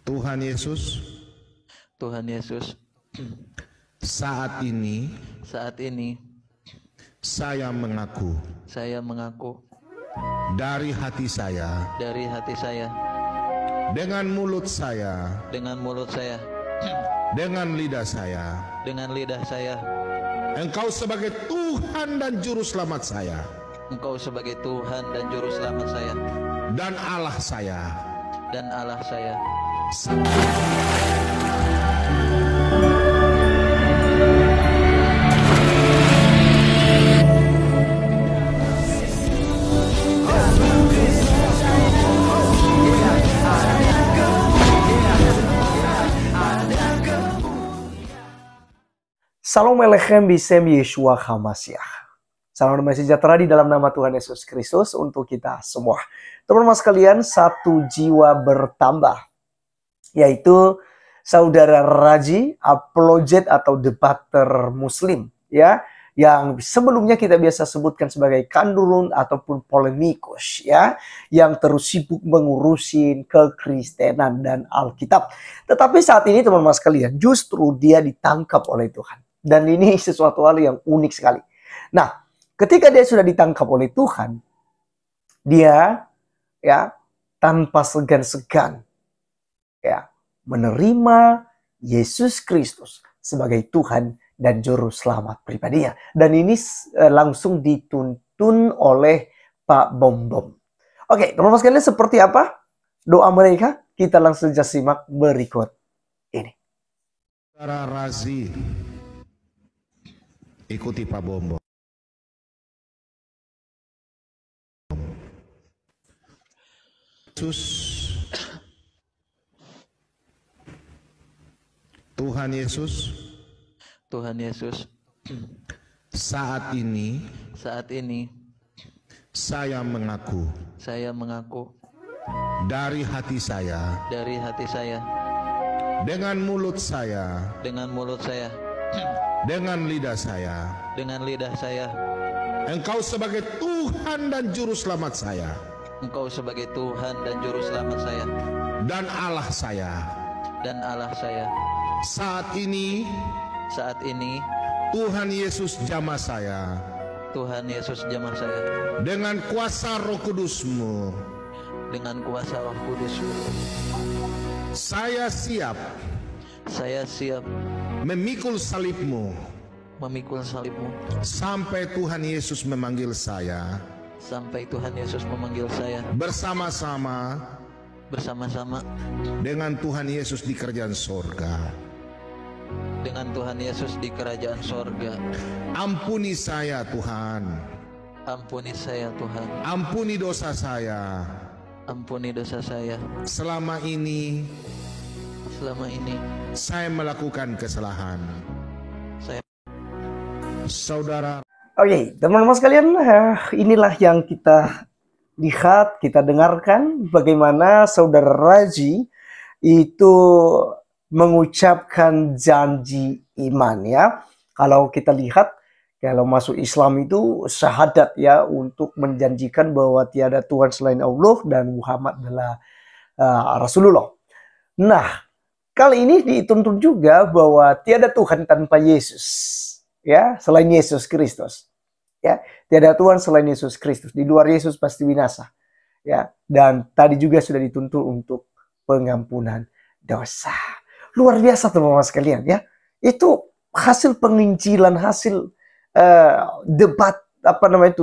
Tuhan Yesus, Tuhan Yesus, saat ini saat ini saya mengaku saya mengaku dari hati saya, dengan mulut saya, dengan mulut saya, dengan lidah saya, Engkau sebagai Tuhan dan Juru Selamat saya, Engkau sebagai Tuhan dan Juru Selamat saya, dan Allah saya. Salam Alechem Bisem Yeshua HaMashiach. Salam damai sejahtera di dalam nama Tuhan Yesus Kristus untuk kita semua. Teman-teman sekalian, satu jiwa bertambah, yaitu Saudara Raji, apologet atau debater Muslim, ya, yang sebelumnya kita biasa sebutkan sebagai kandurun ataupun polemikus, ya, yang terus sibuk mengurusin kekristenan dan Alkitab. Tetapi saat ini teman-teman sekalian, justru dia ditangkap oleh Tuhan. Dan ini sesuatu hal yang unik sekali. Nah, ketika dia sudah ditangkap oleh Tuhan, dia ya tanpa segan-segan ya menerima Yesus Kristus sebagai Tuhan dan Juru Selamat pribadinya. Dan ini langsung dituntun oleh Pak Bom Bom. Oke, teman-teman sekalian, seperti apa doa mereka? Kita langsung saja simak berikut ini. Saudara Razi, ikuti Pak Bom Bom. Yesus, Tuhan Yesus, saat ini saya mengaku dari hati saya, dengan mulut saya, dengan lidah saya, Engkau sebagai Tuhan dan Juru Selamat saya, Engkau sebagai Tuhan dan Juru Selamat saya, dan Allah saya. Saat ini Tuhan Yesus jamah saya, dengan kuasa Roh Kudus-Mu, saya siap memikul salib-Mu sampai Tuhan Yesus memanggil saya, bersama-sama dengan Tuhan Yesus di kerajaan sorga. Ampuni saya Tuhan, ampuni dosa saya. Selama ini saya melakukan kesalahan. Saudara, Oke, teman-teman sekalian, inilah yang kita lihat, kita dengarkan bagaimana Saudara Raji itu mengucapkan janji iman, ya. Kalau kita lihat, kalau masuk Islam itu syahadat, ya, untuk menjanjikan bahwa tiada Tuhan selain Allah dan Muhammad adalah Rasulullah. Nah, kali ini dituntut juga bahwa tiada Tuhan tanpa Yesus, ya, selain Yesus Kristus. Ya, tiada Tuhan selain Yesus Kristus. Di luar Yesus pasti binasa. Ya, dan tadi juga sudah dituntut untuk pengampunan dosa. Luar biasa teman-teman sekalian, ya. Itu hasil penginjilan, hasil debat,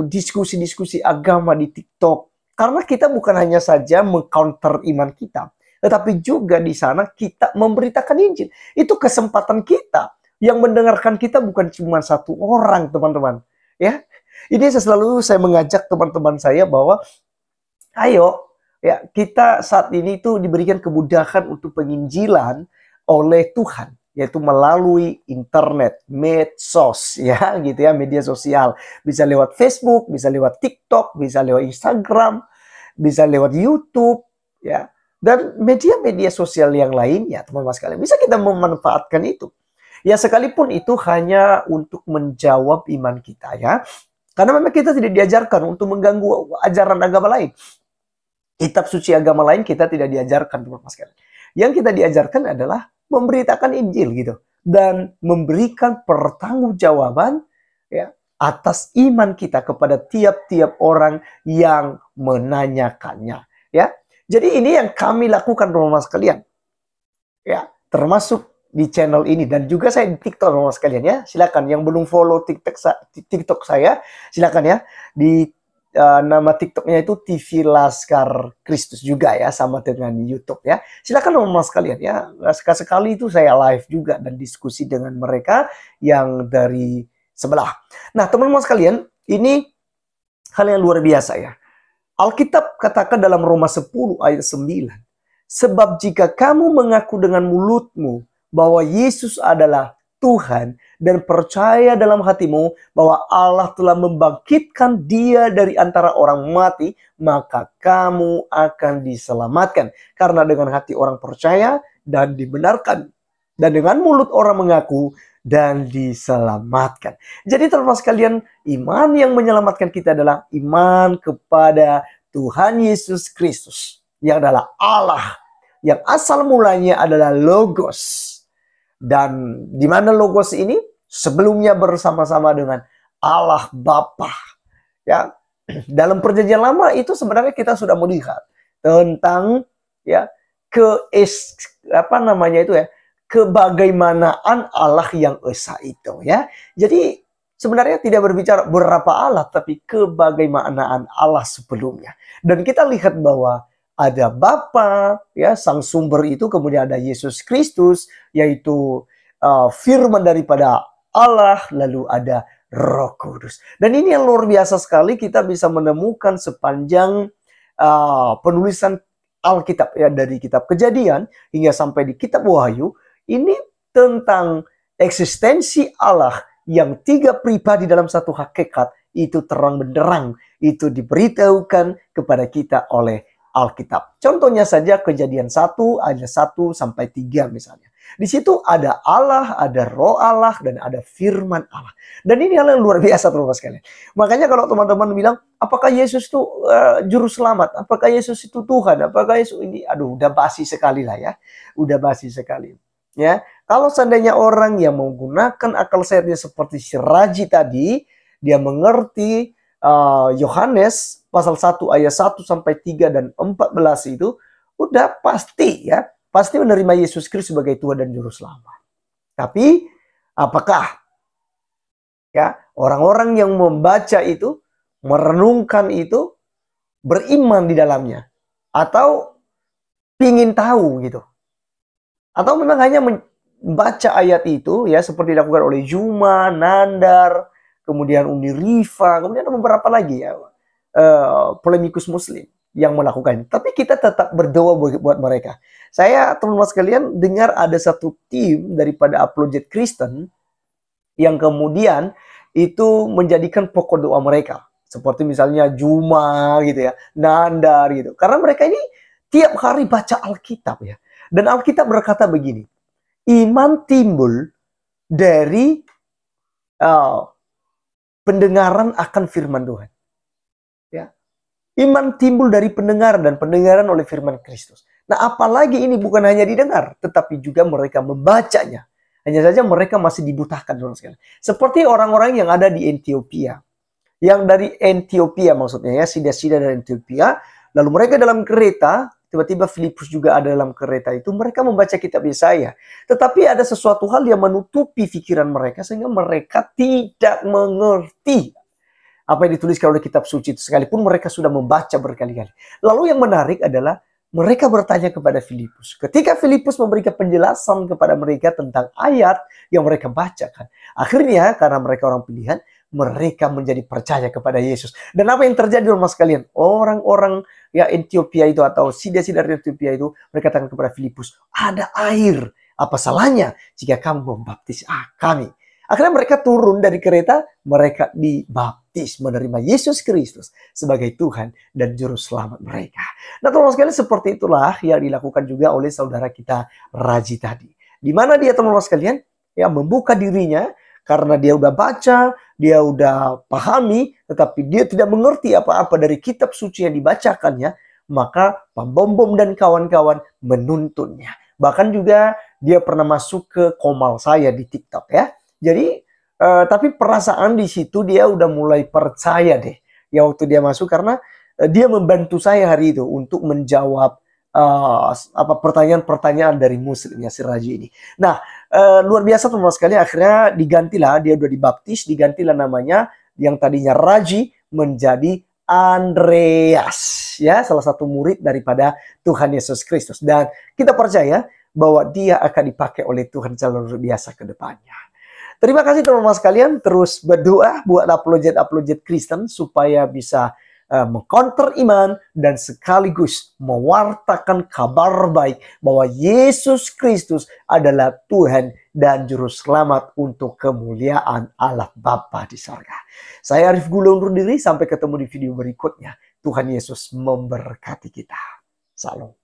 diskusi-diskusi agama di TikTok. Karena kita bukan hanya saja meng-counter iman kita, tetapi juga di sana kita memberitakan Injil. Itu kesempatan kita. Yang mendengarkan kita bukan cuma satu orang, teman-teman. Ya, ini selalu saya mengajak teman-teman saya bahwa ayo, ya, kita saat ini itu diberikan kemudahan untuk penginjilan oleh Tuhan, yaitu melalui internet, medsos, ya, gitu ya, media sosial. Bisa lewat Facebook, bisa lewat TikTok, bisa lewat Instagram, bisa lewat YouTube, ya, dan media-media sosial yang lain, ya, teman-teman sekalian. Bisa kita memanfaatkan itu. Ya, sekalipun itu hanya untuk menjawab iman kita, ya. Karena memang kita tidak diajarkan untuk mengganggu ajaran agama lain. Kitab suci agama lain kita tidak diajarkan, teman-teman sekalian. Yang kita diajarkan adalah memberitakan Injil gitu. Dan memberikan pertanggungjawaban ya, atas iman kita kepada tiap-tiap orang yang menanyakannya. Ya, jadi ini yang kami lakukan teman-teman sekalian. Ya, termasuk di channel ini dan juga saya di TikTok teman-teman sekalian ya. Silakan yang belum follow TikTok saya, silakan ya. Di nama TikToknya itu TV Laskar Kristus juga ya, sama dengan YouTube ya. Silakan teman-teman sekalian ya. Sekali itu saya live juga dan diskusi dengan mereka yang dari sebelah. Nah, teman-teman sekalian, ini hal yang luar biasa ya. Alkitab katakan dalam Roma 10 ayat 9, sebab jika kamu mengaku dengan mulutmu bahwa Yesus adalah Tuhan dan percaya dalam hatimu bahwa Allah telah membangkitkan dia dari antara orang mati, maka kamu akan diselamatkan. Karena dengan hati orang percaya dan dibenarkan, dan dengan mulut orang mengaku dan diselamatkan. Jadi teman-teman sekalian, iman yang menyelamatkan kita adalah iman kepada Tuhan Yesus Kristus, yang adalah Allah, yang asal mulanya adalah Logos. Dan di mana Logos ini sebelumnya bersama-sama dengan Allah Bapa. Ya, dalam perjanjian lama itu sebenarnya kita sudah melihat tentang ya kebagaimanaan Allah yang esa itu ya. Jadi sebenarnya tidak berbicara berapa Allah, tapi kebagaimanaan Allah sebelumnya. Dan kita lihat bahwa ada Bapa, ya, sang sumber itu, kemudian ada Yesus Kristus, yaitu firman daripada Allah, lalu ada Roh Kudus. Dan ini yang luar biasa sekali, kita bisa menemukan sepanjang penulisan Alkitab, ya, dari kitab Kejadian hingga sampai di kitab Wahyu, ini tentang eksistensi Allah yang tiga pribadi dalam satu hakikat, itu terang benderang, itu diberitahukan kepada kita oleh Alkitab. Contohnya saja Kejadian 1 ayat 1 sampai 3 misalnya. Di situ ada Allah, ada Roh Allah, dan ada firman Allah. Dan ini hal yang luar biasa teman-teman sekalian. Makanya kalau teman-teman bilang, apakah Yesus itu juru selamat? Apakah Yesus itu Tuhan? Apakah Yesus ini? Aduh, udah basi sekali lah ya. Udah basi sekali. Ya, kalau seandainya orang yang menggunakan akal sehatnya seperti si Raji tadi, dia mengerti Yohanes pasal 1 ayat 1 sampai 3 dan 14 itu udah pasti ya, pasti menerima Yesus Kristus sebagai Tuhan dan juru selamat. Tapi apakah ya orang-orang yang membaca itu, merenungkan itu, beriman di dalamnya, atau pingin tahu gitu, atau memang hanya membaca ayat itu ya seperti dilakukan oleh Juma, Nandar, kemudian Uni Rifa, kemudian ada beberapa lagi ya polemikus Muslim yang melakukan. Tapi kita tetap berdoa buat mereka. Saya teman-teman sekalian dengar ada satu tim daripada apologet Kristen yang kemudian itu menjadikan pokok doa mereka, seperti misalnya Juma gitu ya, Nandar gitu. Karena mereka ini tiap hari baca Alkitab ya. Dan Alkitab berkata begini, iman timbul dari pendengaran akan firman Tuhan. Ya. Iman timbul dari pendengaran, dan pendengaran oleh firman Kristus. Nah, apalagi ini bukan hanya didengar, tetapi juga mereka membacanya. Hanya saja mereka masih dibutahkan. Seperti orang-orang yang ada di Ethiopia. Yang dari Ethiopia maksudnya ya, sida-sida dari Ethiopia. Lalu mereka dalam kereta, tiba-tiba Filipus juga ada dalam kereta itu, mereka membaca kitab Yesaya. Tetapi ada sesuatu hal yang menutupi pikiran mereka sehingga mereka tidak mengerti apa yang dituliskan oleh kitab suci itu, sekalipun mereka sudah membaca berkali-kali. Lalu yang menarik adalah mereka bertanya kepada Filipus. Ketika Filipus memberikan penjelasan kepada mereka tentang ayat yang mereka bacakan, akhirnya karena mereka orang pilihan, mereka menjadi percaya kepada Yesus. Dan apa yang terjadi teman-teman sekalian? Orang-orang ya Ethiopia itu atau sida-sida dari Ethiopia itu berkata kepada Filipus, ada air. Apa salahnya jika kamu membaptis kami? Akhirnya mereka turun dari kereta, mereka dibaptis, menerima Yesus Kristus sebagai Tuhan dan Juru Selamat mereka. Nah teman-teman sekalian, seperti itulah yang dilakukan juga oleh saudara kita Raji tadi. Di mana dia teman-teman sekalian ya membuka dirinya, karena dia udah baca, dia udah pahami, tetapi dia tidak mengerti apa-apa dari kitab suci yang dibacakannya, maka Pambom dan kawan-kawan menuntunnya. Bahkan juga dia pernah masuk ke komal saya di TikTok ya. Jadi tapi perasaan di situ dia udah mulai percaya deh ya waktu dia masuk, karena dia membantu saya hari itu untuk menjawab pertanyaan-pertanyaan dari muslimnya si Raji ini. Nah, luar biasa teman-teman sekalian, akhirnya digantilah, dia udah dibaptis, digantilah namanya yang tadinya Raji menjadi Andreas, ya, salah satu murid daripada Tuhan Yesus Kristus. Dan kita percaya bahwa dia akan dipakai oleh Tuhan secara luar biasa ke depannya. Terima kasih teman-teman sekalian, terus berdoa buat apologet Kristen supaya bisa mengcounter iman dan sekaligus mewartakan kabar baik bahwa Yesus Kristus adalah Tuhan dan Juru Selamat untuk kemuliaan Allah Bapa di sorga. Saya Arif Gula undur diri, sampai ketemu di video berikutnya. Tuhan Yesus memberkati kita. Salam.